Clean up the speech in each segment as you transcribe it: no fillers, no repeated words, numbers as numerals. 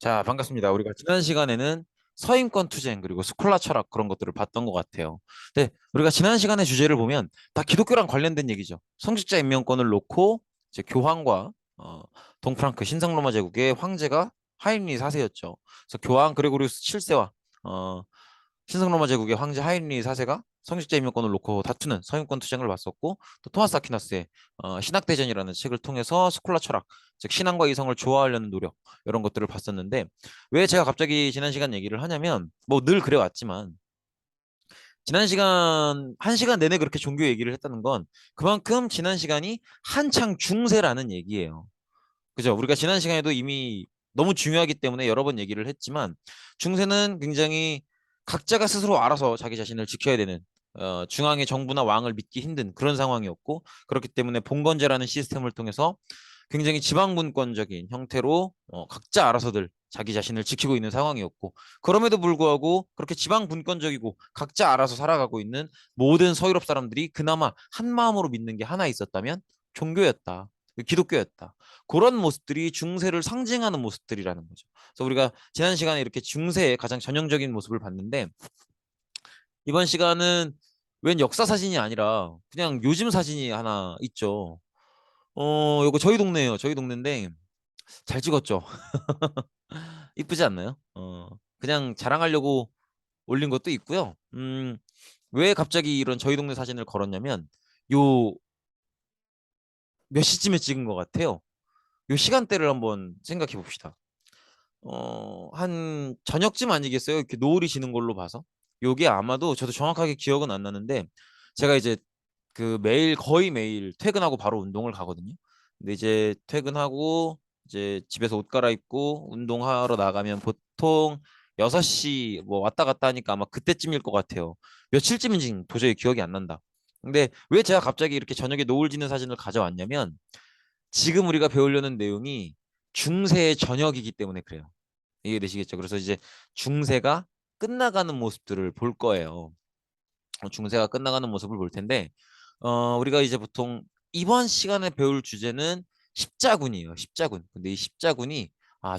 자, 반갑습니다. 우리가 지난 시간에는 서인권 투쟁 그리고 스콜라 철학 그런 것들을 봤던 것 같아요. 근데 우리가 지난 시간의 주제를 보면 다 기독교랑 관련된 얘기죠. 성직자 임명권을 놓고 이제 교황과 동프랑크 신성로마 제국의 황제가 하인리 4세였죠. 그래서 교황 그레고리우스 7세와 신성로마 제국의 황제 하인리 4세가 성직자 임명권을 놓고 다투는 서인권 투쟁을 봤었고, 또 토마스 아퀴나스의 신학대전이라는 책을 통해서 스콜라 철학, 즉 신앙과 이성을 조화하려는 노력, 이런 것들을 봤었는데, 왜 제가 갑자기 지난 시간 얘기를 하냐면, 뭐 늘 그래왔지만 지난 시간 한 시간 내내 그렇게 종교 얘기를 했다는 건 그만큼 지난 시간이 한창 중세라는 얘기예요. 그죠? 우리가 지난 시간에도 이미 너무 중요하기 때문에 여러 번 얘기를 했지만, 중세는 굉장히 각자가 스스로 알아서 자기 자신을 지켜야 되는, 중앙의 정부나 왕을 믿기 힘든 그런 상황이었고, 그렇기 때문에 봉건제라는 시스템을 통해서 굉장히 지방분권적인 형태로 각자 알아서들 자기 자신을 지키고 있는 상황이었고, 그럼에도 불구하고 그렇게 지방분권적이고 각자 알아서 살아가고 있는 모든 서유럽 사람들이 그나마 한 마음으로 믿는 게 하나 있었다면 종교였다. 기독교였다. 그런 모습들이 중세를 상징하는 모습들이라는 거죠. 그래서 우리가 지난 시간에 이렇게 중세의 가장 전형적인 모습을 봤는데, 이번 시간은 웬 역사 사진이 아니라 그냥 요즘 사진이 하나 있죠. 요거 저희 동네예요. 저희 동네인데 잘 찍었죠. 이쁘지 않나요? 그냥 자랑하려고 올린 것도 있고요. 왜 갑자기 이런 저희 동네 사진을 걸었냐면, 요 몇 시쯤에 찍은 것 같아요. 요 시간대를 한번 생각해 봅시다. 한 저녁쯤 아니겠어요? 이렇게 노을이 지는 걸로 봐서. 요게 아마도 저도 정확하게 기억은 안 나는데, 제가 이제 그 매일 거의 매일 퇴근하고 바로 운동을 가거든요. 근데 이제 퇴근하고 이제 집에서 옷 갈아입고 운동하러 나가면 보통 6시 뭐 왔다 갔다 하니까 아마 그때쯤일 것 같아요. 며칠쯤인지 도저히 기억이 안 난다. 근데 왜 제가 갑자기 이렇게 저녁에 노을 지는 사진을 가져왔냐면, 지금 우리가 배우려는 내용이 중세의 저녁이기 때문에 그래요. 이해되시겠죠? 그래서 이제 중세가 끝나가는 모습들을 볼 거예요. 중세가 끝나가는 모습을 볼 텐데, 우리가 이제 보통 이번 시간에 배울 주제는 십자군이에요. 십자군. 근데 이 십자군이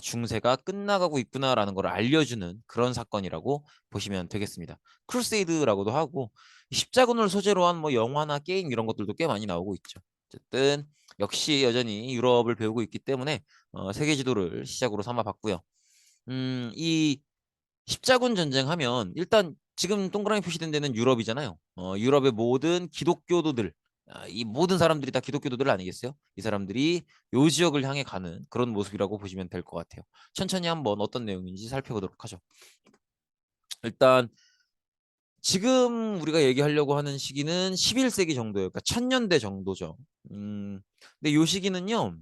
중세가 끝나가고 있구나라는 걸 알려주는 그런 사건이라고 보시면 되겠습니다. 크루세이드라고도 하고, 이 십자군을 소재로 한 뭐 영화나 게임 이런 것들도 꽤 많이 나오고 있죠. 어쨌든 역시 여전히 유럽을 배우고 있기 때문에 세계 지도를 시작으로 삼아 봤고요. 이 십자군 전쟁 하면 일단 지금 동그라미 표시된 데는 유럽이잖아요. 유럽의 모든 기독교도들, 이 모든 사람들이 다 기독교도들 아니겠어요? 이 사람들이 요 지역을 향해 가는 그런 모습이라고 보시면 될 것 같아요. 천천히 한번 어떤 내용인지 살펴보도록 하죠. 일단 지금 우리가 얘기하려고 하는 시기는 11세기 정도예요. 그러니까 1000년대 정도죠. 근데 요 시기는요,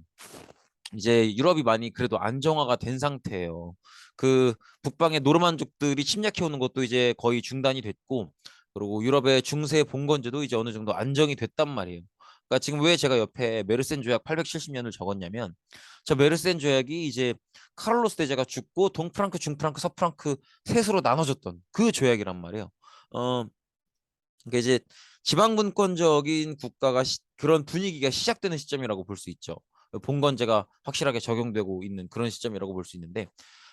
이제 유럽이 많이 그래도 안정화가 된 상태예요. 그 북방의 노르만족들이 침략해 오는 것도 이제 거의 중단이 됐고, 그리고 유럽의 중세 봉건제도 이제 어느 정도 안정이 됐단 말이에요. 그러니까 지금 왜 제가 옆에 메르센 조약 870년을 적었냐면, 저 메르센 조약이 이제 카를로스 대제가 죽고 동프랑크, 중프랑크, 서프랑크 셋으로 나눠졌던 그 조약이란 말이에요. 어, 그러니까 이제 지방분권적인 국가가 그런 분위기가 시작되는 시점이라고 볼 수 있죠. 봉건제가 확실하게 적용되고 있는 그런 시점이라고 볼 수 있는데,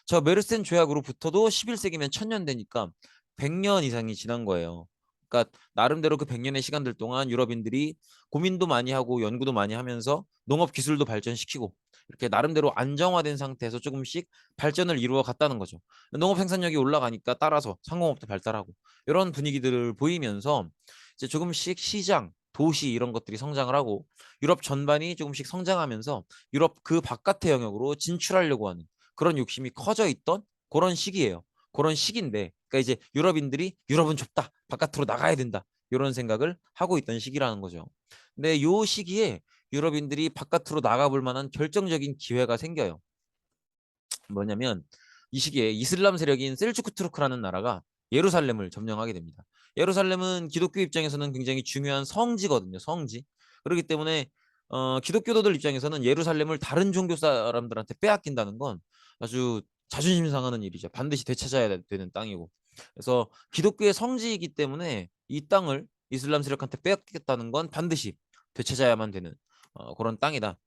저 메르센 조약으로부터도 11세기면 1000년 되니까 100년 이상이 지난 거예요. 그러니까 나름대로 그 100년의 시간들 동안 유럽인들이 고민도 많이 하고 연구도 많이 하면서 농업 기술도 발전시키고, 이렇게 나름대로 안정화된 상태에서 조금씩 발전을 이루어 갔다는 거죠. 농업 생산력이 올라가니까 따라서 상공업도 발달하고, 이런 분위기들을 보이면서 이제 조금씩 시장, 도시 이런 것들이 성장을 하고, 유럽 전반이 조금씩 성장하면서 유럽 그 바깥의 영역으로 진출하려고 하는 그런 욕심이 커져 있던 그런 시기예요. 그런 시기인데, 그러니까 이제 유럽인들이 유럽은 좁다, 바깥으로 나가야 된다, 이런 생각을 하고 있던 시기라는 거죠. 근데 이 시기에 유럽인들이 바깥으로 나가볼 만한 결정적인 기회가 생겨요. 뭐냐면, 이 시기에 이슬람 세력인 셀주크 투르크라는 나라가 예루살렘을 점령하게 됩니다. 예루살렘은 기독교 입장에서는 굉장히 중요한 성지거든요. 성지. 그렇기 때문에 기독교도들 입장에서는 예루살렘을 다른 종교 사람들한테 빼앗긴다는 건 아주 자존심 상하는 일이죠. 반드시 되찾아야 되는 땅이고. 그래서 기독교의 성지이기 때문에 이 땅을 이슬람 세력한테 빼앗겠다는 건 반드시 되찾아야만 되는 그런 땅이다.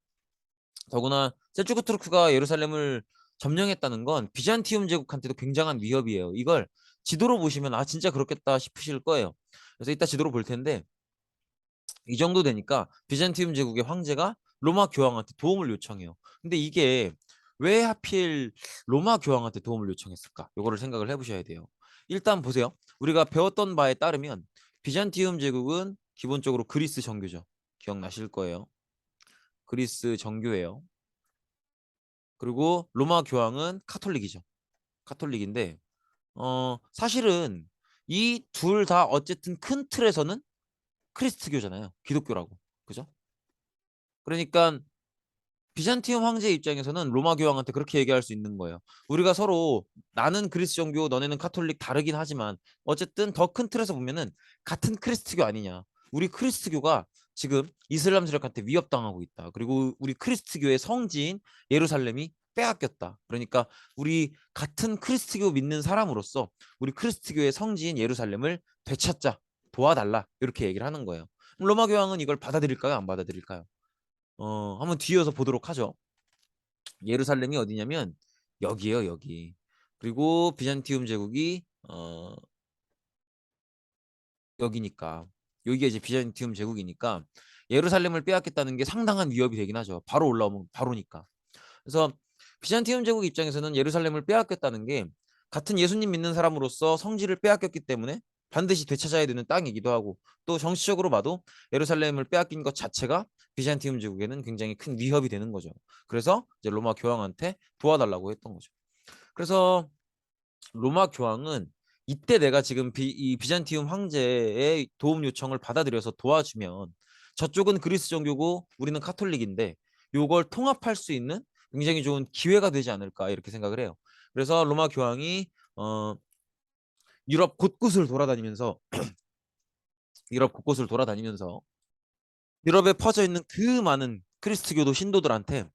더구나 셀주크 투르크가 예루살렘을 점령했다는 건 비잔티움 제국한테도 굉장한 위협이에요. 이걸 지도로 보시면 아 진짜 그렇겠다 싶으실 거예요. 그래서 이따 지도로 볼 텐데 이 정도 되니까 비잔티움 제국의 황제가 로마 교황한테 도움을 요청해요. 근데 이게 왜 하필 로마 교황한테 도움을 요청했을까? 이거를 생각을 해보셔야 돼요. 일단 보세요. 우리가 배웠던 바에 따르면 비잔티움 제국은 기본적으로 그리스 정교죠. 기억나실 거예요. 그리스 정교예요. 그리고 로마 교황은 카톨릭이죠. 카톨릭인데 사실은 이 둘 다 어쨌든 큰 틀에서는 크리스트교잖아요. 기독교라고. 그죠? 그러니까 비잔티움 황제 입장에서는 로마 교황한테 그렇게 얘기할 수 있는 거예요. 우리가 서로 나는 그리스 정교, 너네는 카톨릭 다르긴 하지만 어쨌든 더 큰 틀에서 보면은 같은 크리스트교 아니냐. 우리 크리스트교가 지금 이슬람 세력한테 위협당하고 있다. 그리고 우리 크리스트교의 성지인 예루살렘이 빼앗겼다. 그러니까 우리 같은 크리스트교 믿는 사람으로서 우리 크리스트교의 성지인 예루살렘을 되찾자. 도와달라. 이렇게 얘기를 하는 거예요. 로마 교황은 이걸 받아들일까요? 안 받아들일까요? 한번 뒤이어서 보도록 하죠. 예루살렘이 어디냐면 여기에요, 여기. 그리고 비잔티움 제국이 여기니까 여기가 이제 비잔티움 제국이니까 예루살렘을 빼앗겠다는 게 상당한 위협이 되긴 하죠. 바로 올라오면 바로니까. 그래서 비잔티움 제국 입장에서는 예루살렘을 빼앗겼다는 게 같은 예수님 믿는 사람으로서 성지를 빼앗겼기 때문에 반드시 되찾아야 되는 땅이기도 하고 또 정치적으로 봐도 예루살렘을 빼앗긴 것 자체가 비잔티움 제국에는 굉장히 큰 위협이 되는 거죠. 그래서 이제 로마 교황한테 도와달라고 했던 거죠. 그래서 로마 교황은 이때 내가 지금 이 비잔티움 황제의 도움 요청을 받아들여서 도와주면 저쪽은 그리스 정교고 우리는 카톨릭인데 요걸 통합할 수 있는 굉장히 좋은 기회가 되지 않을까 이렇게 생각을 해요. 그래서 로마 교황이 어, 유럽 곳곳을 돌아다니면서 유럽 곳곳을 돌아다니면서 유럽에 퍼져 있는 그 많은 그리스도교 신도들한테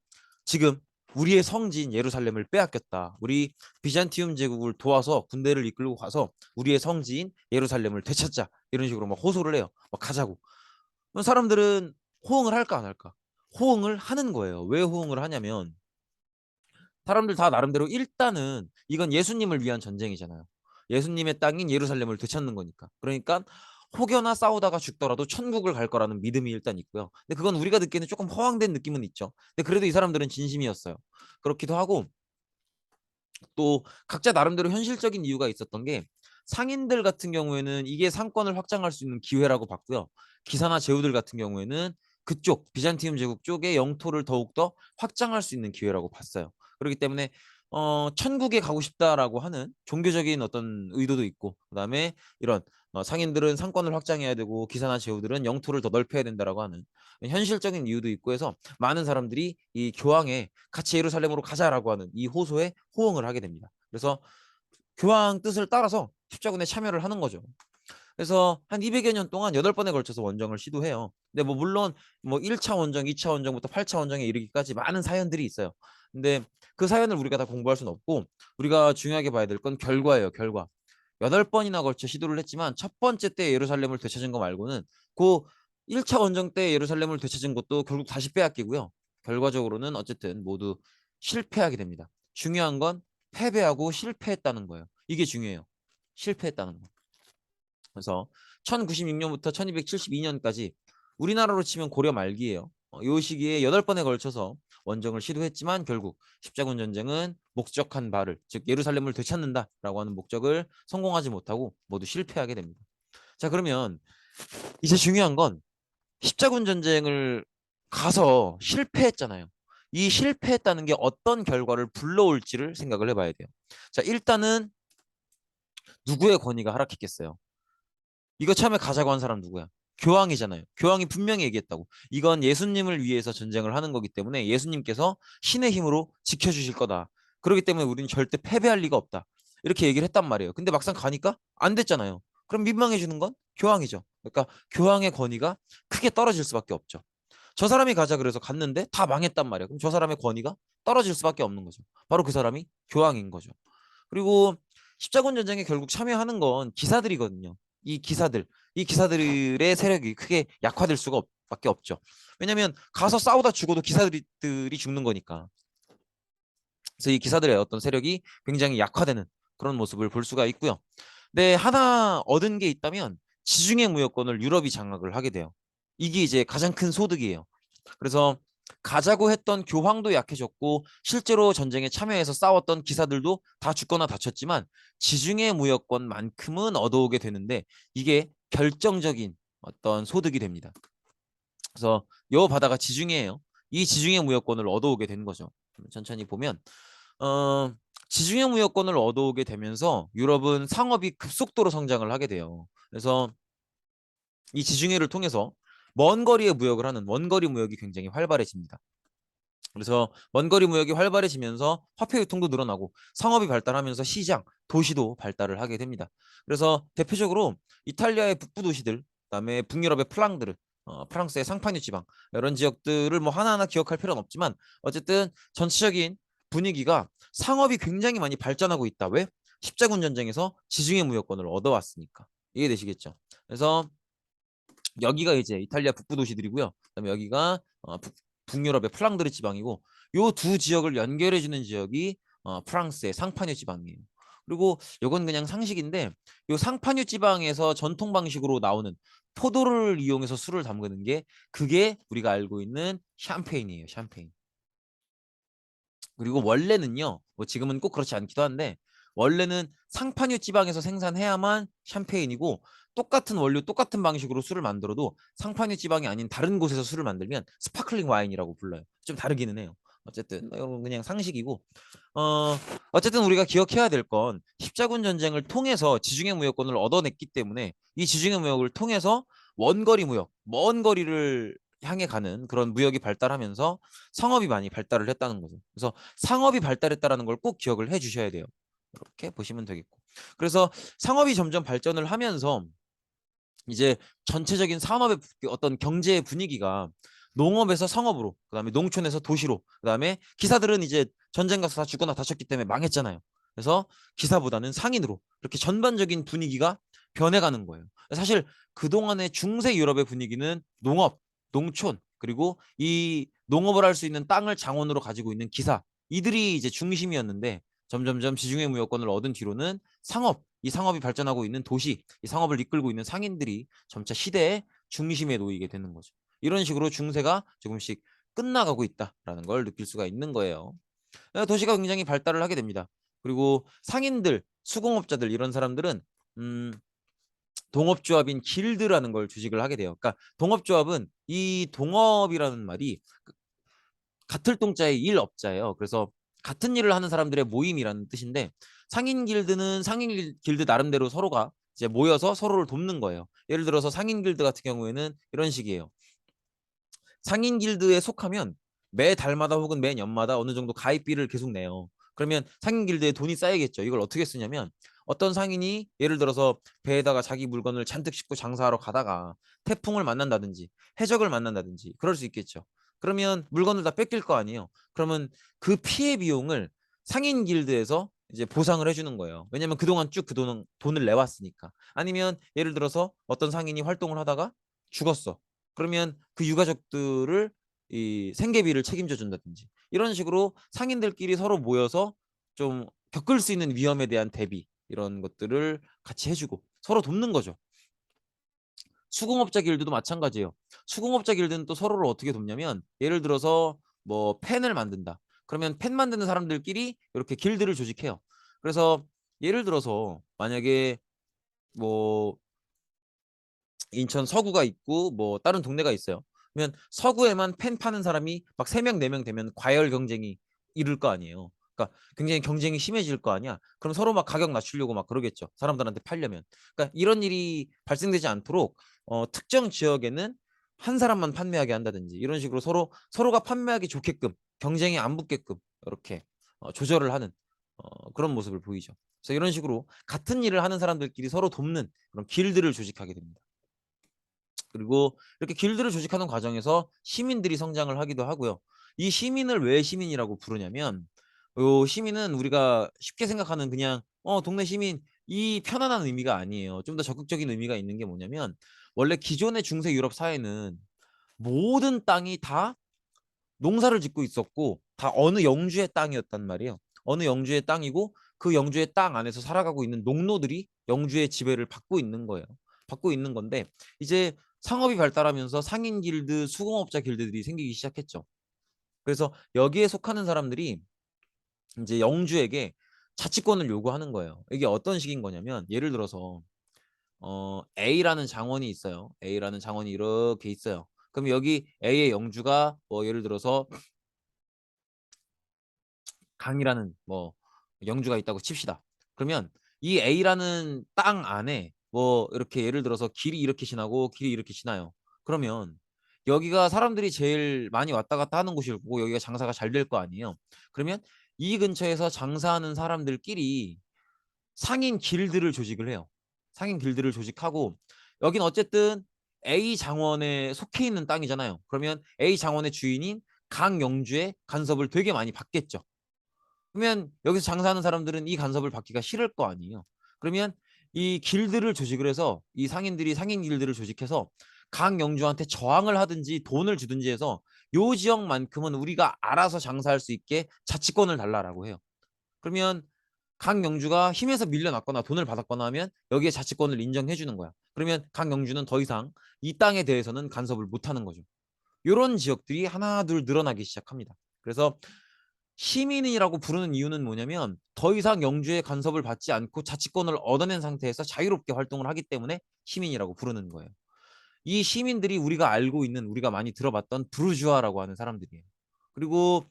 지금 우리의 성지인 예루살렘을 빼앗겼다. 우리 비잔티움 제국을 도와서 군대를 이끌고 가서 우리의 성지인 예루살렘을 되찾자. 이런 식으로 막 호소를 해요. 막 가자고. 그럼 사람들은 호응을 할까 안 할까? 호응을 하는 거예요. 왜 호응을 하냐면 사람들 다 나름대로 일단은 이건 예수님을 위한 전쟁이잖아요. 예수님의 땅인 예루살렘을 되찾는 거니까. 그러니까 혹여나 싸우다가 죽더라도 천국을 갈 거라는 믿음이 일단 있고요. 근데 그건 우리가 듣기에는 조금 허황된 느낌은 있죠. 근데 그래도 이 사람들은 진심이었어요. 그렇기도 하고 또 각자 나름대로 현실적인 이유가 있었던 게 상인들 같은 경우에는 이게 상권을 확장할 수 있는 기회라고 봤고요. 기사나 제후들 같은 경우에는 그쪽 비잔티움 제국 쪽의 영토를 더욱더 확장할 수 있는 기회라고 봤어요. 그렇기 때문에 천국에 가고 싶다라고 하는 종교적인 어떤 의도도 있고 그다음에 이런 상인들은 상권을 확장해야 되고 기사나 제후들은 영토를 더 넓혀야 된다라고 하는 현실적인 이유도 있고 해서 많은 사람들이 이 교황에 같이 예루살렘으로 가자라고 하는 이 호소에 호응을 하게 됩니다. 그래서 교황 뜻을 따라서 십자군에 참여를 하는 거죠. 그래서 한 200여 년 동안 8번에 걸쳐서 원정을 시도해요. 근데 뭐 물론 뭐 1차 원정, 2차 원정부터 8차 원정에 이르기까지 많은 사연들이 있어요. 근데 그 사연을 우리가 다 공부할 수는 없고 우리가 중요하게 봐야 될 건 결과예요, 결과. 8번이나 걸쳐 시도를 했지만 첫 번째 때 예루살렘을 되찾은 거 말고는 그 1차 원정 때 예루살렘을 되찾은 것도 결국 다시 빼앗기고요. 결과적으로는 어쨌든 모두 실패하게 됩니다. 중요한 건 패배하고 실패했다는 거예요. 이게 중요해요. 실패했다는 거. 그래서 1096년부터 1272년까지 우리나라로 치면 고려 말기예요. 이 시기에 8번에 걸쳐서 원정을 시도했지만 결국 십자군 전쟁은 목적한 바를 즉 예루살렘을 되찾는다라고 하는 목적을 성공하지 못하고 모두 실패하게 됩니다. 자 그러면 이제 중요한 건 십자군 전쟁을 가서 실패했잖아요. 이 실패했다는 게 어떤 결과를 불러올지를 생각을 해봐야 돼요. 자 일단은 누구의 권위가 하락했겠어요? 이거 처음에 가자고 한 사람 누구야? 교황이잖아요. 교황이 분명히 얘기했다고. 이건 예수님을 위해서 전쟁을 하는 거기 때문에 예수님께서 신의 힘으로 지켜주실 거다. 그렇기 때문에 우리는 절대 패배할 리가 없다. 이렇게 얘기를 했단 말이에요. 근데 막상 가니까 안 됐잖아요. 그럼 민망해 주는 건 교황이죠. 그러니까 교황의 권위가 크게 떨어질 수밖에 없죠. 저 사람이 가자 그래서 갔는데 다 망했단 말이에요. 그럼 저 사람의 권위가 떨어질 수밖에 없는 거죠. 바로 그 사람이 교황인 거죠. 그리고 십자군 전쟁에 결국 참여하는 건 기사들이거든요. 이 기사들, 이 기사들의 세력이 크게 약화될 수가 밖에 없죠. 왜냐하면 가서 싸우다 죽어도 기사들이 죽는 거니까. 그래서 이 기사들의 어떤 세력이 굉장히 약화되는 그런 모습을 볼 수가 있고요. 네, 하나 얻은 게 있다면 지중해 무역권을 유럽이 장악을 하게 돼요. 이게 이제 가장 큰 소득이에요. 그래서 가자고 했던 교황도 약해졌고 실제로 전쟁에 참여해서 싸웠던 기사들도 다 죽거나 다쳤지만 지중해 무역권만큼은 얻어오게 되는데 이게 결정적인 어떤 소득이 됩니다. 그래서 요 바다가 지중해예요. 이 지중해 무역권을 얻어오게 된 거죠. 천천히 보면 어, 지중해 무역권을 얻어오게 되면서 유럽은 상업이 급속도로 성장을 하게 돼요. 그래서 이 지중해를 통해서 먼 거리의 무역을 하는 원거리 무역이 굉장히 활발해집니다. 그래서 먼거리 무역이 활발해지면서 화폐 유통도 늘어나고 상업이 발달하면서 시장, 도시도 발달을 하게 됩니다. 그래서 대표적으로 이탈리아의 북부 도시들, 그다음에 북유럽의 플랑드르, 프랑스의 상파뉴 지방 이런 지역들을 뭐 하나하나 기억할 필요는 없지만 어쨌든 전체적인 분위기가 상업이 굉장히 많이 발전하고 있다. 왜? 십자군 전쟁에서 지중해 무역권을 얻어왔으니까. 이해되시겠죠? 그래서 여기가 이제 이탈리아 북부 도시들이고요. 그다음에 여기가 북유럽의 플랑드르 지방이고 요 두 지역을 연결해주는 지역이 프랑스의 상파뉴 지방이에요. 그리고 요건 그냥 상식인데 요 상파뉴 지방에서 전통 방식으로 나오는 포도를 이용해서 술을 담그는 게 그게 우리가 알고 있는 샴페인이에요. 샴페인. 그리고 원래는요, 뭐 지금은 꼭 그렇지 않기도 한데, 원래는 상파뉴 지방에서 생산해야만 샴페인이고, 똑같은 원료, 똑같은 방식으로 술을 만들어도 상파뉴 지방이 아닌 다른 곳에서 술을 만들면 스파클링 와인이라고 불러요. 좀 다르기는 해요. 어쨌든 이건 그냥 상식이고, 어, 어쨌든 우리가 기억해야 될 건 십자군 전쟁을 통해서 지중해 무역권을 얻어냈기 때문에 이 지중해 무역을 통해서 원거리 무역, 먼 거리를 향해 가는 그런 무역이 발달하면서 상업이 많이 발달을 했다는 거죠. 그래서 상업이 발달했다는 걸 꼭 기억을 해 주셔야 돼요. 이렇게 보시면 되겠고. 그래서 상업이 점점 발전을 하면서 이제 전체적인 산업의 어떤 경제의 분위기가 농업에서 상업으로, 그다음에 농촌에서 도시로, 그다음에 기사들은 이제 전쟁 가서 다 죽거나 다쳤기 때문에 망했잖아요. 그래서 기사보다는 상인으로 이렇게 전반적인 분위기가 변해가는 거예요. 사실 그동안의 중세 유럽의 분위기는 농업, 농촌, 그리고 이 농업을 할 수 있는 땅을 장원으로 가지고 있는 기사, 이들이 이제 중심이었는데 점점점 지중해 무역권을 얻은 뒤로는 상업, 이 상업이 발전하고 있는 도시, 이 상업을 이끌고 있는 상인들이 점차 시대의 중심에 놓이게 되는 거죠. 이런 식으로 중세가 조금씩 끝나가고 있다라는 걸 느낄 수가 있는 거예요. 도시가 굉장히 발달을 하게 됩니다. 그리고 상인들, 수공업자들 이런 사람들은 음, 동업조합인 길드라는 걸 주식을 하게 돼요. 그러니까 동업조합은 이 동업이라는 말이 같을 동자의 일업자예요. 그래서 같은 일을 하는 사람들의 모임이라는 뜻인데 상인 길드는 상인 길드 나름대로 서로가 이제 모여서 서로를 돕는 거예요. 예를 들어서 상인 길드 같은 경우에는 이런 식이에요. 상인 길드에 속하면 매 달마다 혹은 매 년마다 어느 정도 가입비를 계속 내요. 그러면 상인 길드에 돈이 쌓이겠죠. 이걸 어떻게 쓰냐면 어떤 상인이 예를 들어서 배에다가 자기 물건을 잔뜩 싣고 장사하러 가다가 태풍을 만난다든지 해적을 만난다든지 그럴 수 있겠죠. 그러면 물건을 다 뺏길 거 아니에요. 그러면 그 피해 비용을 상인 길드에서 이제 보상을 해주는 거예요. 왜냐면 그동안 쭉 그 돈을 내왔으니까. 아니면 예를 들어서 어떤 상인이 활동을 하다가 죽었어. 그러면 그 유가족들을 이 생계비를 책임져 준다든지 이런 식으로 상인들끼리 서로 모여서 좀 겪을 수 있는 위험에 대한 대비 이런 것들을 같이 해주고 서로 돕는 거죠. 수공업자 길드도 마찬가지예요. 수공업자 길드는 또 서로를 어떻게 돕냐면 예를 들어서 뭐 펜을 만든다. 그러면 펜 만드는 사람들끼리 이렇게 길드를 조직해요. 그래서 예를 들어서 만약에 뭐 인천 서구가 있고 뭐 다른 동네가 있어요. 그러면 서구에만 펜 파는 사람이 막 3명, 4명 되면 과열 경쟁이 이룰 거 아니에요. 그러니까 굉장히 경쟁이 심해질 거 아니야. 그럼 서로 막 가격 낮추려고 막 그러겠죠. 사람들한테 팔려면. 그러니까 이런 일이 발생되지 않도록 특정 지역에는 한 사람만 판매하게 한다든지 이런 식으로 서로가 판매하기 좋게끔 경쟁이 안 붙게끔 이렇게 조절을 하는 그런 모습을 보이죠. 그래서 이런 식으로 같은 일을 하는 사람들끼리 서로 돕는 그런 길드를 조직하게 됩니다. 그리고 이렇게 길드를 조직하는 과정에서 시민들이 성장을 하기도 하고요. 이 시민을 왜 시민이라고 부르냐면 요 시민은 우리가 쉽게 생각하는 그냥 동네 시민 이 편안한 의미가 아니에요. 좀 더 적극적인 의미가 있는 게 뭐냐면 원래 기존의 중세 유럽 사회는 모든 땅이 다 농사를 짓고 있었고 다 어느 영주의 땅이었단 말이에요. 어느 영주의 땅이고 그 영주의 땅 안에서 살아가고 있는 농노들이 영주의 지배를 받고 있는 거예요. 받고 있는 건데 이제 상업이 발달하면서 상인 길드, 수공업자 길드들이 생기기 시작했죠. 그래서 여기에 속하는 사람들이 이제 영주에게 자치권을 요구하는 거예요. 이게 어떤 식인 거냐면 예를 들어서 A라는 장원이 있어요. A라는 장원이 이렇게 있어요. 그럼 여기 A의 영주가 뭐 예를 들어서 강이라는 뭐 영주가 있다고 칩시다. 그러면 이 A라는 땅 안에 뭐 이렇게 예를 들어서 길이 이렇게 지나고 길이 이렇게 지나요. 그러면 여기가 사람들이 제일 많이 왔다 갔다 하는 곳일 거고 여기가 장사가 잘 될 거 아니에요. 그러면 이 근처에서 장사하는 사람들끼리 상인 길드를 조직을 해요. 상인 길드를 조직하고 여긴 어쨌든 A 장원에 속해 있는 땅이잖아요. 그러면 A 장원의 주인인 강영주의 간섭을 되게 많이 받겠죠. 그러면 여기서 장사하는 사람들은 이 간섭을 받기가 싫을 거 아니에요. 그러면 이 길드를 조직을 해서 이 상인들이 상인 길드를 조직해서 강 영주한테 저항을 하든지 돈을 주든지 해서 요 지역만큼은 우리가 알아서 장사할 수 있게 자치권을 달라라고 해요. 그러면 강 영주가 힘에서 밀려났거나 돈을 받았거나 하면 여기에 자치권을 인정해 주는 거야. 그러면 강 영주는 더 이상 이 땅에 대해서는 간섭을 못 하는 거죠. 이런 지역들이 하나 둘 늘어나기 시작합니다. 그래서 시민이라고 부르는 이유는 뭐냐면 더 이상 영주의 간섭을 받지 않고 자치권을 얻어낸 상태에서 자유롭게 활동을 하기 때문에 시민이라고 부르는 거예요. 이 시민들이 우리가 알고 있는 우리가 많이 들어봤던 부르주아라고 하는 사람들이에요. 그리고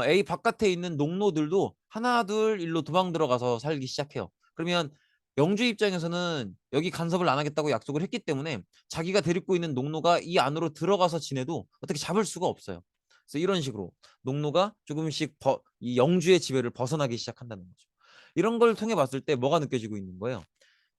A 바깥에 있는 농노들도 하나 둘 일로 도망 들어가서 살기 시작해요. 그러면 영주 입장에서는 여기 간섭을 안 하겠다고 약속을 했기 때문에 자기가 데리고 있는 농노가 이 안으로 들어가서 지내도 어떻게 잡을 수가 없어요. 그래서 이런 식으로 농노가 조금씩 이 영주의 지배를 벗어나기 시작한다는 거죠. 이런 걸 통해 봤을 때 뭐가 느껴지고 있는 거예요?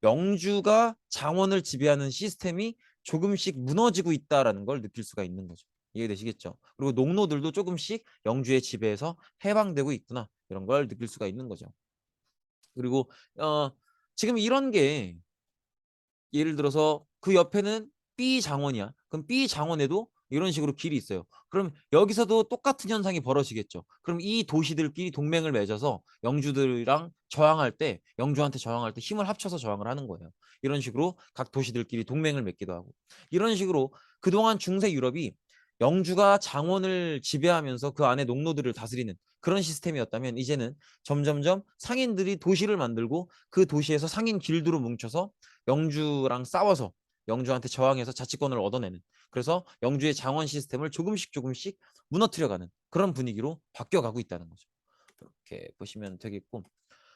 영주가 장원을 지배하는 시스템이 조금씩 무너지고 있다라는 걸 느낄 수가 있는 거죠. 이해되시겠죠? 그리고 농노들도 조금씩 영주의 지배에서 해방되고 있구나. 이런 걸 느낄 수가 있는 거죠. 그리고 지금 이런 게 예를 들어서 그 옆에는 B 장원이야. 그럼 B 장원에도 이런 식으로 길이 있어요. 그럼 여기서도 똑같은 현상이 벌어지겠죠. 그럼 이 도시들끼리 동맹을 맺어서 영주들이랑 저항할 때, 영주한테 저항할 때 힘을 합쳐서 저항을 하는 거예요. 이런 식으로 각 도시들끼리 동맹을 맺기도 하고. 이런 식으로 그동안 중세 유럽이 영주가 장원을 지배하면서 그 안에 농노들을 다스리는 그런 시스템이었다면 이제는 점점점 상인들이 도시를 만들고 그 도시에서 상인 길드로 뭉쳐서 영주랑 싸워서 영주한테 저항해서 자치권을 얻어내는 그래서 영주의 장원 시스템을 조금씩 조금씩 무너뜨려가는 그런 분위기로 바뀌어가고 있다는 거죠. 이렇게 보시면 되겠고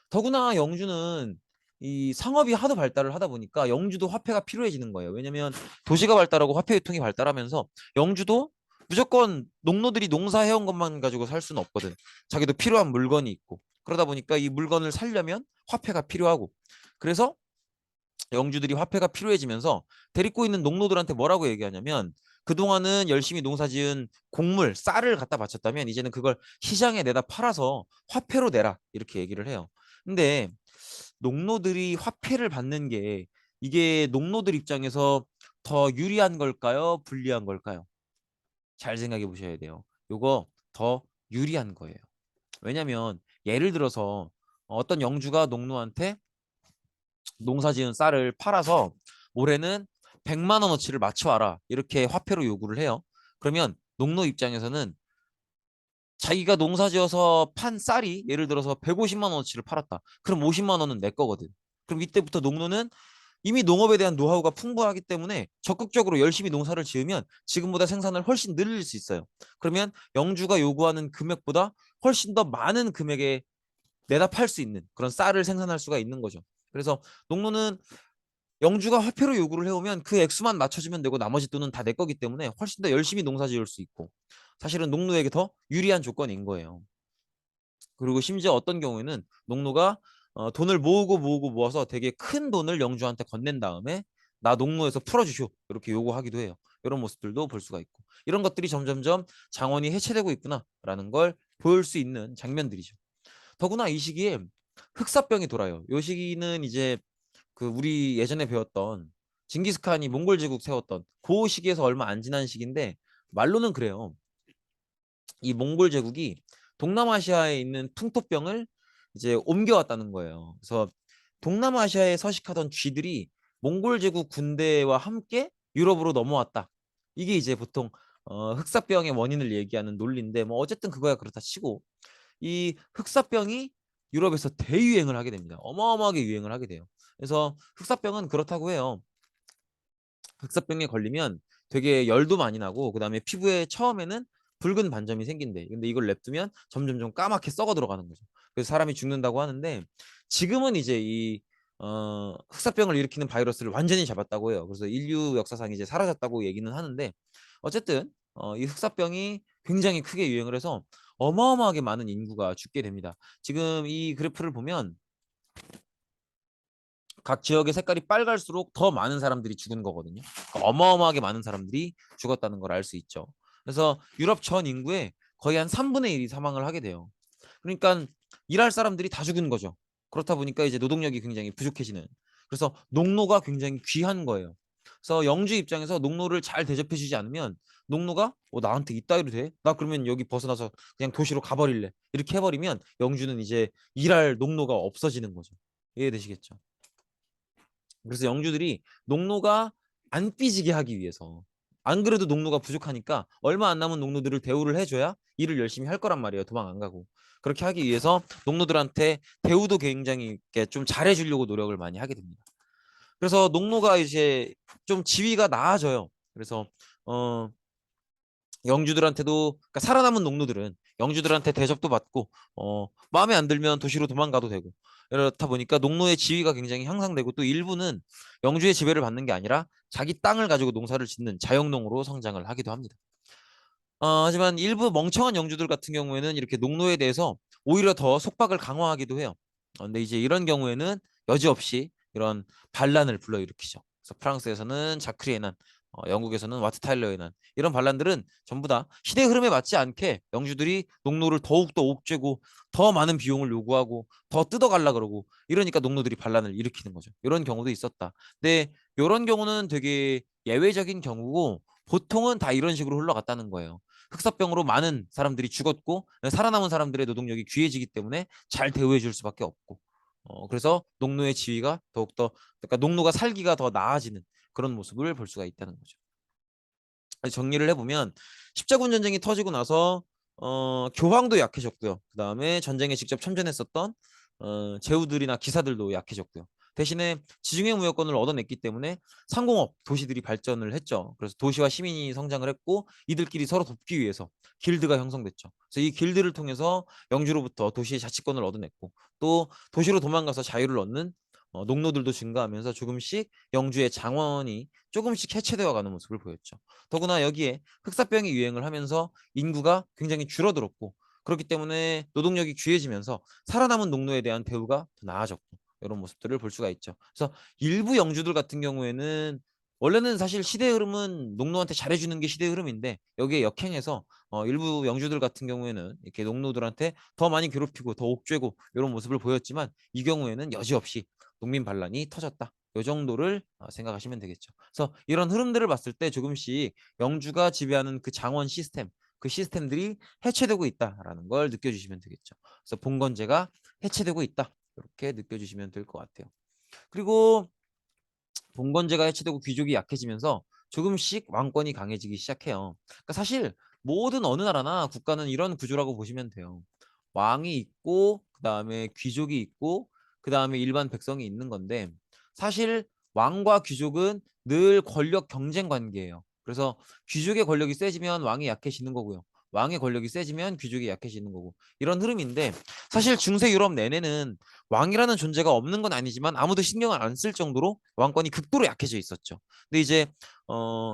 더구나 영주는 이 상업이 하도 발달을 하다 보니까 영주도 화폐가 필요해지는 거예요. 왜냐면 도시가 발달하고 화폐 유통이 발달하면서 영주도 무조건 농노들이 농사해온 것만 가지고 살 수는 없거든. 자기도 필요한 물건이 있고 그러다 보니까 이 물건을 살려면 화폐가 필요하고 그래서 영주들이 화폐가 필요해지면서 데리고 있는 농노들한테 뭐라고 얘기하냐면 그동안은 열심히 농사지은 곡물, 쌀을 갖다 바쳤다면 이제는 그걸 시장에 내다 팔아서 화폐로 내라 이렇게 얘기를 해요. 근데 농노들이 화폐를 받는 게 이게 농노들 입장에서 더 유리한 걸까요? 불리한 걸까요? 잘 생각해 보셔야 돼요. 요거 더 유리한 거예요. 왜냐면 예를 들어서 어떤 영주가 농노한테 농사지은 쌀을 팔아서 올해는 100만 원어치를 맞춰와라 이렇게 화폐로 요구를 해요. 그러면 농노 입장에서는 자기가 농사지어서 판 쌀이 예를 들어서 150만 원어치를 팔았다. 그럼 50만 원은 내 거거든. 그럼 이때부터 농노는 이미 농업에 대한 노하우가 풍부하기 때문에 적극적으로 열심히 농사를 지으면 지금보다 생산을 훨씬 늘릴 수 있어요. 그러면 영주가 요구하는 금액보다 훨씬 더 많은 금액에 내다 팔 수 있는 그런 쌀을 생산할 수가 있는 거죠. 그래서 농노는 영주가 화폐로 요구를 해오면 그 액수만 맞춰주면 되고 나머지 돈은 다 내 거기 때문에 훨씬 더 열심히 농사 지을 수 있고 사실은 농노에게 더 유리한 조건인 거예요. 그리고 심지어 어떤 경우에는 농노가 돈을 모으고 모으고 모아서 되게 큰 돈을 영주한테 건넨 다음에 나 농노에서 풀어주쇼 이렇게 요구하기도 해요. 이런 모습들도 볼 수가 있고 이런 것들이 점점점 장원이 해체되고 있구나라는 걸 보일 수 있는 장면들이죠. 더구나 이 시기에 흑사병이 돌아요. 이 시기는 이제 그 우리 예전에 배웠던 징기스칸이 몽골 제국 세웠던 그 시기에서 얼마 안 지난 시기인데 말로는 그래요. 이 몽골 제국이 동남아시아에 있는 풍토병을 이제 옮겨왔다는 거예요. 그래서 동남아시아에 서식하던 쥐들이 몽골 제국 군대와 함께 유럽으로 넘어왔다. 이게 이제 보통 흑사병의 원인을 얘기하는 논리인데 뭐 어쨌든 그거야 그렇다 치고 이 흑사병이 유럽에서 대유행을 하게 됩니다. 어마어마하게 유행을 하게 돼요. 그래서 흑사병은 그렇다고 해요. 흑사병에 걸리면 되게 열도 많이 나고 그다음에 피부에 처음에는 붉은 반점이 생긴대. 근데 이걸 냅두면 점점 좀 까맣게 썩어 들어가는 거죠. 그래서 사람이 죽는다고 하는데 지금은 이제 이 흑사병을 일으키는 바이러스를 완전히 잡았다고 해요. 그래서 인류 역사상 이제 사라졌다고 얘기는 하는데 어쨌든 이 흑사병이 굉장히 크게 유행을 해서 어마어마하게 많은 인구가 죽게 됩니다. 지금 이 그래프를 보면 각 지역의 색깔이 빨갈수록 더 많은 사람들이 죽은 거거든요. 그러니까 어마어마하게 많은 사람들이 죽었다는 걸 알 수 있죠. 그래서 유럽 전 인구의 거의 한 3분의 1이 사망을 하게 돼요. 그러니까 일할 사람들이 다 죽은 거죠. 그렇다 보니까 이제 노동력이 굉장히 부족해지는. 그래서 농노가 굉장히 귀한 거예요. 그래서 영주 입장에서 농노를 잘 대접해주지 않으면 농노가 나한테 이따위로 돼? 나 그러면 여기 벗어나서 그냥 도시로 가버릴래. 이렇게 해버리면 영주는 이제 일할 농노가 없어지는 거죠. 이해되시겠죠? 그래서 영주들이 농노가 안 삐지게 하기 위해서 안 그래도 농노가 부족하니까 얼마 안 남은 농노들을 대우를 해줘야 일을 열심히 할 거란 말이에요. 도망 안 가고. 그렇게 하기 위해서 농노들한테 대우도 굉장히 좀 잘해주려고 노력을 많이 하게 됩니다. 그래서 농노가 이제 좀 지위가 나아져요. 그래서 어 영주들한테도 그러니까 살아남은 농노들은 영주들한테 대접도 받고 마음에 안 들면 도시로 도망가도 되고 이렇다 보니까 농노의 지위가 굉장히 향상되고 또 일부는 영주의 지배를 받는 게 아니라 자기 땅을 가지고 농사를 짓는 자영농으로 성장을 하기도 합니다. 하지만 일부 멍청한 영주들 같은 경우에는 이렇게 농노에 대해서 오히려 더 속박을 강화하기도 해요. 근데 이제 이런 경우에는 여지없이 이런 반란을 불러일으키죠. 그래서 프랑스에서는 자크리의 난, 영국에서는 와트 타일러의 난 이런 반란들은 전부 다 시대 흐름에 맞지 않게 영주들이 농노를 더욱더 옥죄고 더 많은 비용을 요구하고 더 뜯어갈라 그러고 이러니까 농노들이 반란을 일으키는 거죠. 이런 경우도 있었다. 근데 이런 경우는 되게 예외적인 경우고 보통은 다 이런 식으로 흘러갔다는 거예요. 흑사병으로 많은 사람들이 죽었고 살아남은 사람들의 노동력이 귀해지기 때문에 잘 대우해 줄 수밖에 없고 그래서 농노의 지위가 더욱더 그러니까 농노가 살기가 더 나아지는 그런 모습을 볼 수가 있다는 거죠. 정리를 해보면 십자군 전쟁이 터지고 나서 교황도 약해졌고요. 그 다음에 전쟁에 직접 참전했었던 제후들이나 기사들도 약해졌고요. 대신에 지중해 무역권을 얻어냈기 때문에 상공업 도시들이 발전을 했죠. 그래서 도시와 시민이 성장을 했고 이들끼리 서로 돕기 위해서 길드가 형성됐죠. 그래서 이 길드를 통해서 영주로부터 도시의 자치권을 얻어냈고 또 도시로 도망가서 자유를 얻는 농노들도 증가하면서 조금씩 영주의 장원이 조금씩 해체되어 가는 모습을 보였죠. 더구나 여기에 흑사병이 유행을 하면서 인구가 굉장히 줄어들었고 그렇기 때문에 노동력이 귀해지면서 살아남은 농노에 대한 대우가 더 나아졌고 이런 모습들을 볼 수가 있죠. 그래서 일부 영주들 같은 경우에는 원래는 사실 시대 흐름은 농노한테 잘해주는 게 시대 흐름인데 여기에 역행해서 일부 영주들 같은 경우에는 이렇게 농노들한테 더 많이 괴롭히고 더 옥죄고 이런 모습을 보였지만 이 경우에는 여지없이 농민 반란이 터졌다. 이 정도를 생각하시면 되겠죠. 그래서 이런 흐름들을 봤을 때 조금씩 영주가 지배하는 그 장원 시스템, 그 시스템들이 해체되고 있다라는 걸 느껴주시면 되겠죠. 그래서 봉건제가 해체되고 있다. 이렇게 느껴주시면 될 것 같아요. 그리고 봉건제가 해체되고 귀족이 약해지면서 조금씩 왕권이 강해지기 시작해요. 그러니까 사실 모든 어느 나라나 국가는 이런 구조라고 보시면 돼요. 왕이 있고 그다음에 귀족이 있고 그다음에 일반 백성이 있는 건데 사실 왕과 귀족은 늘 권력 경쟁 관계예요. 그래서 귀족의 권력이 세지면 왕이 약해지는 거고요. 왕의 권력이 세지면 귀족이 약해지는 거고 이런 흐름인데 사실 중세 유럽 내내는 왕이라는 존재가 없는 건 아니지만 아무도 신경을 안 쓸 정도로 왕권이 극도로 약해져 있었죠. 근데 이제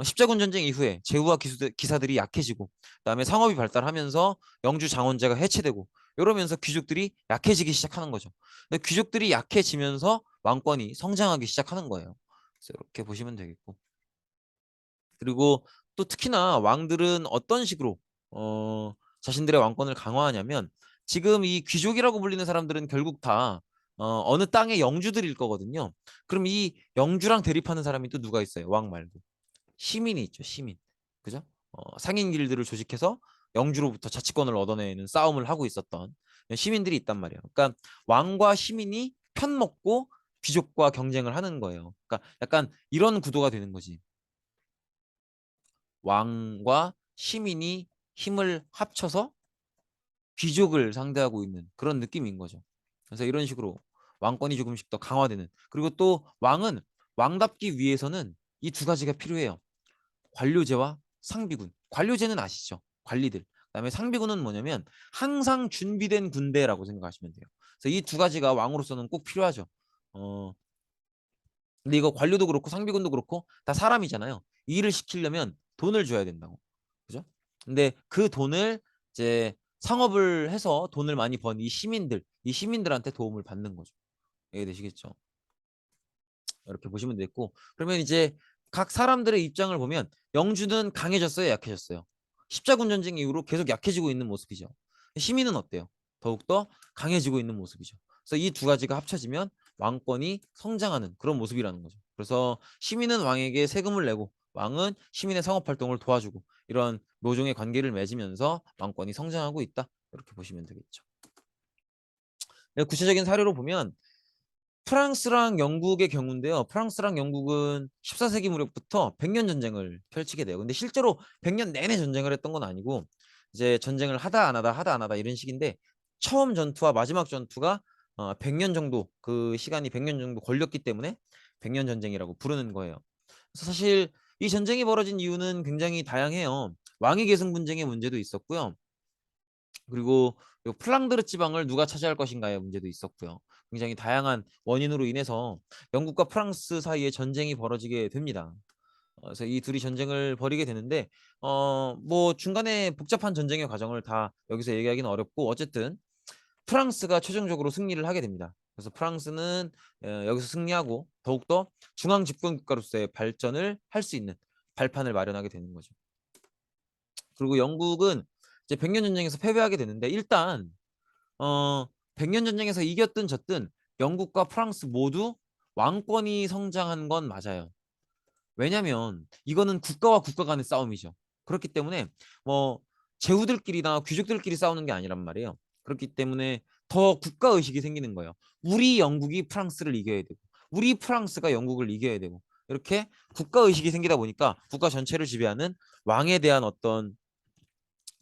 십자군 전쟁 이후에 제후와 기사들이 약해지고 그다음에 상업이 발달하면서 영주 장원제가 해체되고 이러면서 귀족들이 약해지기 시작하는 거죠. 귀족들이 약해지면서 왕권이 성장하기 시작하는 거예요. 그래서 이렇게 보시면 되겠고. 그리고 또 특히나 왕들은 어떤 식으로 자신들의 왕권을 강화하냐면 지금 이 귀족이라고 불리는 사람들은 결국 다 어느 땅의 영주들일 거거든요. 그럼 이 영주랑 대립하는 사람이 또 누가 있어요? 왕 말고. 시민이 있죠, 시민. 그죠? 상인 길드를 조직해서 영주로부터 자치권을 얻어내는 싸움을 하고 있었던. 시민들이 있단 말이에요. 그러니까 왕과 시민이 편먹고 귀족과 경쟁을 하는 거예요. 그러니까 약간 이런 구도가 되는 거지. 왕과 시민이 힘을 합쳐서 귀족을 상대하고 있는 그런 느낌인 거죠. 그래서 이런 식으로 왕권이 조금씩 더 강화되는. 그리고 또 왕은 왕답기 위해서는 이 두 가지가 필요해요. 관료제와 상비군. 관료제는 아시죠? 관리들. 그다음에 상비군은 뭐냐면 항상 준비된 군대라고 생각하시면 돼요. 그래서 이 두 가지가 왕으로서는 꼭 필요하죠. 어, 근데 이거 관료도 그렇고 상비군도 그렇고 다 사람이잖아요. 이 일을 시키려면 돈을 줘야 된다고. 그죠? 근데 그 돈을 이제 상업을 해서 돈을 많이 번 이 시민들한테 도움을 받는 거죠. 이해되시겠죠? 이렇게 보시면 됐고, 그러면 이제 각 사람들의 입장을 보면 영주는 강해졌어요, 약해졌어요? 십자군 전쟁 이후로 계속 약해지고 있는 모습이죠. 시민은 어때요? 더욱더 강해지고 있는 모습이죠. 그래서 이 두 가지가 합쳐지면 왕권이 성장하는 그런 모습이라는 거죠. 그래서 시민은 왕에게 세금을 내고 왕은 시민의 상업 활동을 도와주고 이런 노종의 관계를 맺으면서 왕권이 성장하고 있다. 이렇게 보시면 되겠죠. 구체적인 사례로 보면 프랑스랑 영국의 경우인데요. 프랑스랑 영국은 14세기 무렵부터 100년 전쟁을 펼치게 돼요. 근데 실제로 100년 내내 전쟁을 했던 건 아니고 이제 전쟁을 하다 안 하다 하다 안 하다 이런 식인데 처음 전투와 마지막 전투가 100년 정도 그 시간이 100년 정도 걸렸기 때문에 100년 전쟁이라고 부르는 거예요. 그래서 사실 이 전쟁이 벌어진 이유는 굉장히 다양해요. 왕위 계승 분쟁의 문제도 있었고요. 그리고 플랑드르 지방을 누가 차지할 것인가의 문제도 있었고요. 굉장히 다양한 원인으로 인해서 영국과 프랑스 사이에 전쟁이 벌어지게 됩니다. 그래서 이 둘이 전쟁을 벌이게 되는데 뭐 중간에 복잡한 전쟁의 과정을 다 여기서 얘기하기는 어렵고 어쨌든 프랑스가 최종적으로 승리를 하게 됩니다. 그래서 프랑스는 여기서 승리하고 더욱더 중앙 집권 국가로서의 발전을 할 수 있는 발판을 마련하게 되는 거죠. 그리고 영국은 이제 100년 전쟁에서 패배하게 되는데 일단 어 100년 전쟁에서 이겼든 졌든 영국과 프랑스 모두 왕권이 성장한 건 맞아요. 왜냐면 이거는 국가와 국가 간의 싸움이죠. 그렇기 때문에 뭐 제후들끼리나 귀족들끼리 싸우는 게 아니란 말이에요. 그렇기 때문에 더 국가 의식이 생기는 거예요. 우리 영국이 프랑스를 이겨야 되고 우리 프랑스가 영국을 이겨야 되고 이렇게 국가 의식이 생기다 보니까 국가 전체를 지배하는 왕에 대한 어떤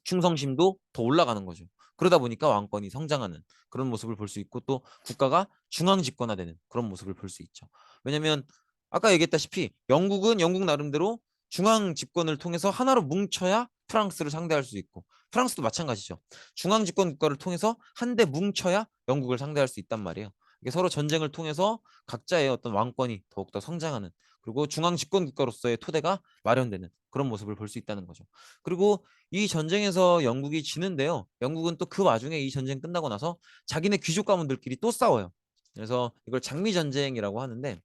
충성심도 더 올라가는 거죠. 그러다 보니까 왕권이 성장하는 그런 모습을 볼 수 있고 또 국가가 중앙 집권화되는 그런 모습을 볼 수 있죠. 왜냐하면 아까 얘기했다시피 영국은 영국 나름대로 중앙 집권을 통해서 하나로 뭉쳐야 프랑스를 상대할 수 있고 프랑스도 마찬가지죠. 중앙 집권 국가를 통해서 한데 뭉쳐야 영국을 상대할 수 있단 말이에요. 이게 서로 전쟁을 통해서 각자의 어떤 왕권이 더욱더 성장하는 그리고 중앙 집권 국가로서의 토대가 마련되는 그런 모습을 볼 수 있다는 거죠. 그리고 이 전쟁에서 영국이 지는데요. 영국은 또 그 와중에 이 전쟁 끝나고 나서 자기네 귀족 가문들끼리 또 싸워요. 그래서 이걸 장미 전쟁이라고 하는데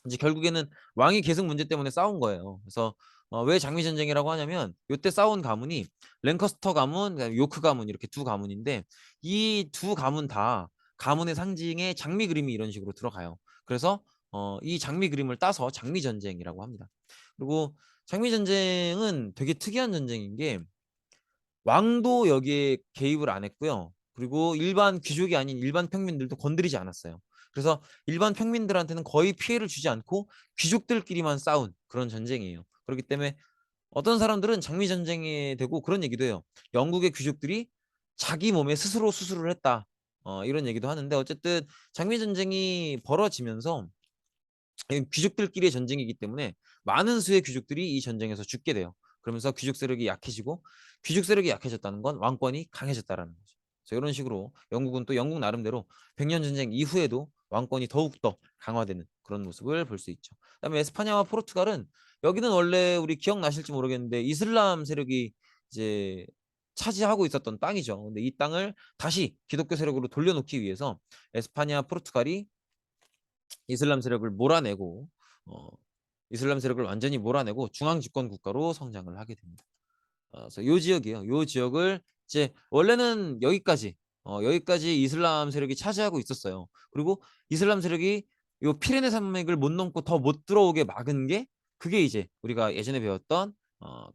이제 결국에는 왕위 계승 문제 때문에 싸운 거예요. 그래서 왜 장미 전쟁이라고 하냐면 이때 싸운 가문이 랭커스터 가문, 요크 가문 이렇게 두 가문인데 이 두 가문 다 가문의 상징에 장미 그림이 이런 식으로 들어가요. 그래서 이 장미 그림을 따서 장미 전쟁이라고 합니다. 그리고 장미 전쟁은 되게 특이한 전쟁인 게 왕도 여기에 개입을 안 했고요. 그리고 일반 귀족이 아닌 일반 평민들도 건드리지 않았어요. 그래서 일반 평민들한테는 거의 피해를 주지 않고 귀족들끼리만 싸운 그런 전쟁이에요. 그렇기 때문에 어떤 사람들은 장미 전쟁에 되고 그런 얘기도 해요. 영국의 귀족들이 자기 몸에 스스로 수술을 했다. 이런 얘기도 하는데 어쨌든 장미 전쟁이 벌어지면서 귀족들끼리의 전쟁이기 때문에 많은 수의 귀족들이 이 전쟁에서 죽게 돼요. 그러면서 귀족 세력이 약해지고 귀족 세력이 약해졌다는 건 왕권이 강해졌다라는 거죠. 그래서 이런 식으로 영국은 또 영국 나름대로 100년 전쟁 이후에도 왕권이 더욱더 강화되는 그런 모습을 볼 수 있죠. 그다음에 에스파냐와 포르투갈은 여기는 원래 우리 기억나실지 모르겠는데 이슬람 세력이 이제 차지하고 있었던 땅이죠. 근데 이 땅을 다시 기독교 세력으로 돌려놓기 위해서 에스파냐, 포르투갈이 이슬람 세력을 몰아내고 어, 이슬람 세력을 완전히 몰아내고 중앙 집권 국가로 성장을 하게 됩니다. 그래서 요 지역이요. 요 지역을 이제 원래는 여기까지 이슬람 세력이 차지하고 있었어요. 그리고 이슬람 세력이 요 피레네 산맥을 못 넘고 더 못 들어오게 막은 게 그게 이제 우리가 예전에 배웠던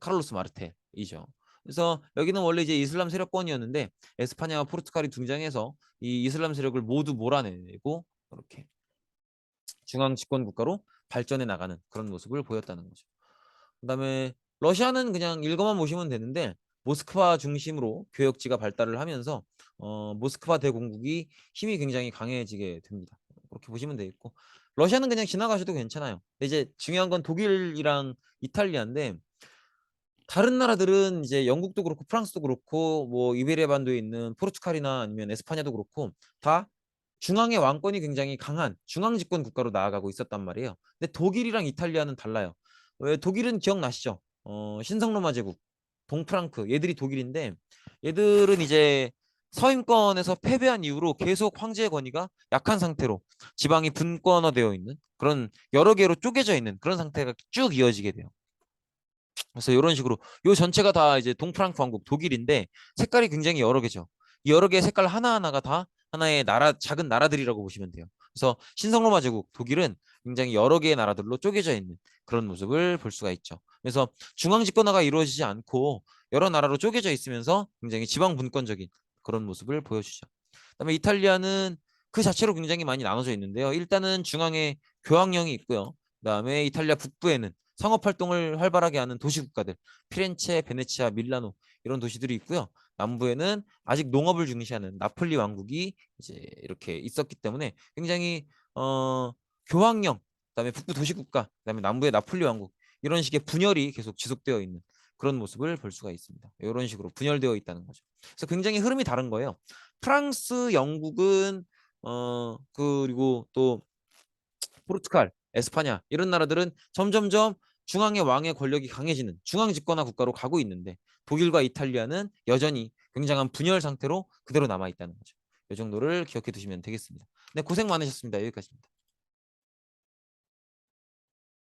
카를로스 마르텔이죠. 그래서 여기는 원래 이제 이슬람 세력권이었는데 에스파냐와 포르투갈이 등장해서 이 이슬람 세력을 모두 몰아내고 이렇게 중앙 집권 국가로 발전해 나가는 그런 모습을 보였다는 거죠. 그다음에 러시아는 그냥 읽어만 보시면 되는데 모스크바 중심으로 교역지가 발달을 하면서 모스크바 대공국이 힘이 굉장히 강해지게 됩니다. 그렇게 보시면 되겠고 러시아는 그냥 지나가셔도 괜찮아요. 근데 이제 중요한 건 독일이랑 이탈리아인데 다른 나라들은 이제 영국도 그렇고 프랑스도 그렇고 뭐 이베리아 반도에 있는 포르투갈이나 아니면 에스파냐도 그렇고 다 중앙의 왕권이 굉장히 강한 중앙 집권 국가로 나아가고 있었단 말이에요. 근데 독일이랑 이탈리아는 달라요. 왜 독일은 기억나시죠? 신성로마 제국, 동프랑크 얘들이 독일인데 얘들은 이제 서인권에서 패배한 이후로 계속 황제의 권위가 약한 상태로 지방이 분권화되어 있는 그런 여러 개로 쪼개져 있는 그런 상태가 쭉 이어지게 돼요. 그래서 이런 식으로 요 전체가 다 이제 동프랑크 왕국 독일인데 색깔이 굉장히 여러 개죠. 이 여러 개의 색깔 하나하나가 다 하나의 나라 작은 나라들이라고 보시면 돼요. 그래서 신성로마 제국 독일은 굉장히 여러 개의 나라들로 쪼개져 있는 그런 모습을 볼 수가 있죠. 그래서 중앙 집권화가 이루어지지 않고 여러 나라로 쪼개져 있으면서 굉장히 지방 분권적인 그런 모습을 보여주죠. 그다음에 이탈리아는 그 자체로 굉장히 많이 나눠져 있는데요. 일단은 중앙에 교황령이 있고요. 그다음에 이탈리아 북부에는 상업 활동을 활발하게 하는 도시 국가들, 피렌체, 베네치아, 밀라노 이런 도시들이 있고요. 남부에는 아직 농업을 중시하는 나폴리 왕국이 이제 이렇게 있었기 때문에 굉장히 교황령, 그다음에 북부 도시 국가, 그다음에 남부의 나폴리 왕국 이런 식의 분열이 계속 지속되어 있는 그런 모습을 볼 수가 있습니다. 이런 식으로 분열되어 있다는 거죠. 그래서 굉장히 흐름이 다른 거예요. 프랑스, 영국은 그리고 또 포르투갈, 에스파냐 이런 나라들은 점점점 중앙의 왕의 권력이 강해지는 중앙 집권화 국가로 가고 있는데 독일과 이탈리아는 여전히 굉장한 분열 상태로 그대로 남아 있다는 거죠. 이 정도를 기억해 두시면 되겠습니다. 네, 고생 많으셨습니다. 여기까지입니다.